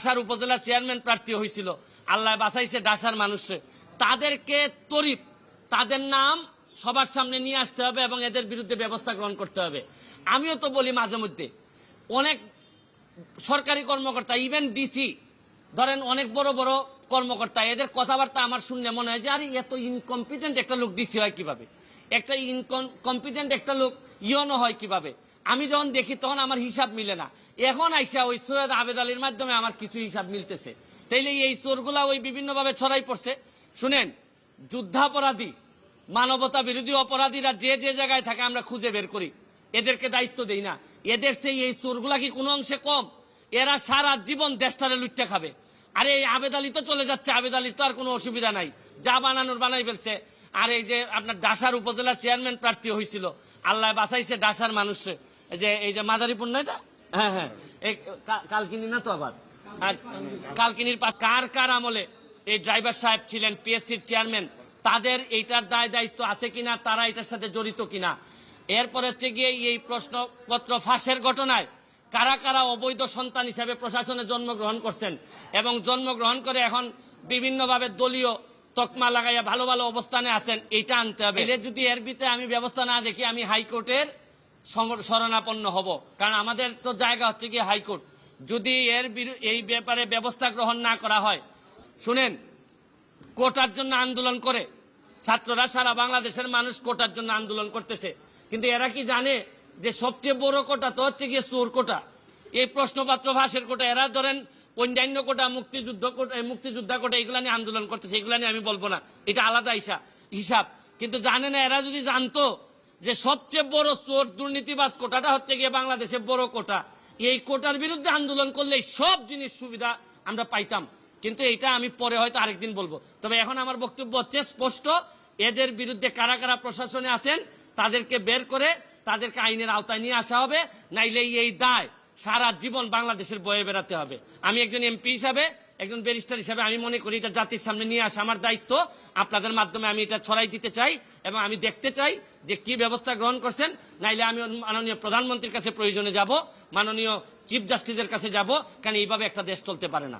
ডাসার উপজেলা চেয়ারম্যান প্রার্থী হয়েছিল, আল্লাহ বাঁচাইছে ডাসার মানুষে, তাদেরকে তরিত তাদের নাম সবার সামনে নিয়ে আসতে হবে এবং এদের বিরুদ্ধে ব্যবস্থা গ্রহণ করতে হবে। আমিও তো বলি মাঝে মধ্যে, অনেক সরকারি কর্মকর্তা, ইভেন ডিসি ধরেন, অনেক বড় বড় কর্মকর্তা, এদের কথাবার্তা আমার শুনলে মনে হয় যে আরে এত ইনকম্পিটেন্ট একটা লোক ডিসি হয় কিভাবে, একটা ইনকম্পিটেন্ট একটা লোক ইয়নো হয় কিভাবে। আমি যখন দেখি তখন আমার হিসাব মিলে না। এখন আইসা ওই সৈয়দ আবেদ আলীর মাধ্যমে আমার কিছু হিসাব মিলতেছে। তাইলে এই চোরগুলা ওই বিভিন্নভাবে ছড়াই পড়ছে। শুনেন, যুদ্ধাপরাধী, মানবতা বিরোধী অপরাধীরা যে যে জায়গায় থাকে আমরা খুঁজে বের করি, এদেরকে দায়িত্ব দেই না। এদের সেই এই চোরগুলা কি কোনো অংশে কম? এরা সারা জীবন দেশটারে লুটতে খাবে। আরে এই আবেদ আলী তো চলে যাচ্ছে, আবেদ আলীর তো আর কোনো অসুবিধা নাই, যা বানানোর বানাই ফেলছে। আর এই যে আপনার ডাসার উপজেলা চেয়ারম্যান প্রার্থী হয়েছিল, আল্লাহ বাঁচাইছে ডাসার মানুষে, এই যে মাদারীপুর না এটা, হ্যাঁ হ্যাঁ, কালকিনি না তো আবার, কালকিনির পাশ কার কার আমলে এই ড্রাইভার সাহেব ছিলেন পিএসসির চেয়ারম্যান, তাদের এইটার দায় দায়িত্ব আছে কিনা, তারা এটার সাথে জড়িত কিনা। এরপর হচ্ছে গিয়ে এই প্রশ্নপত্র ফাঁসের ঘটনায় কারা কারা অবৈধ সন্তান হিসাবে প্রশাসনে জন্মগ্রহণ করছেন এবং জন্মগ্রহণ করে এখন বিভিন্নভাবে দলীয় তকমা লাগাইয়া ভালো ভালো অবস্থানে আছেন, এইটা আনতে হবে। যদি এর ভিতরে আমি ব্যবস্থা না দেখি, আমি হাইকোর্টের শরণাপন্ন হব। কারণ আমাদের তো জায়গা হচ্ছে কি হাইকোর্ট। যদি এই ব্যাপারে ব্যবস্থা গ্রহণ না করা হয়, শুনেন, কোটার জন্য আন্দোলন করে ছাত্ররা, সারা বাংলাদেশের মানুষ কোটার জন্য আন্দোলন করতেছে, কিন্তু এরা কি জানে যে সবচেয়ে বড় কোটা তো হচ্ছে গিয়ে চোর কোটা, এই প্রশ্নপত্র ফাঁসের কোটা। এরা ধরেন অন্যান্য কোটা, মুক্তিযোদ্ধা কোটা, এগুলা নিয়ে আন্দোলন করতেছে, এগুলা নিয়ে আমি বলবো না, এটা আলাদা হিসাব। কিন্তু জানে না, এরা যদি জানতো যে সবচেয়ে বড় চোর দুর্নীতিবাজ কোটাটা হচ্ছে গিয়ে বাংলাদেশের বড় কোটা, এই কোটার বিরুদ্ধে আন্দোলন করলে সব জিনিস সুবিধা আমরা পাইতাম। কিন্তু এটা আমি পরে হয়তো আরেকদিন বলবো। তবে এখন আমার বক্তব্য হচ্ছে স্পষ্ট, এদের বিরুদ্ধে কারা কারা প্রশাসনে আছেন তাদেরকে বের করে তাদেরকে আইনের আওতায় নিয়ে আসা হবে, নাইলে এই দায় সারা জীবন বাংলাদেশের বয়ে বেড়াতে হবে। আমি একজন এমপি হিসাবে, একজন ব্যারিস্টার হিসাবে আমি মনে করি এটা জাতির সামনে নিয়ে আসা আমার দায়িত্ব। আপনাদের মাধ্যমে আমি এটা ছড়াই দিতে চাই এবং আমি দেখতে চাই যে কি ব্যবস্থা গ্রহণ করছেন। নাইলে আমি মাননীয় প্রধানমন্ত্রীর কাছে প্রয়োজনে যাব, মাননীয় চিফ জাস্টিসের কাছে যাব, কারণ এইভাবে একটা দেশ চলতে পারে না।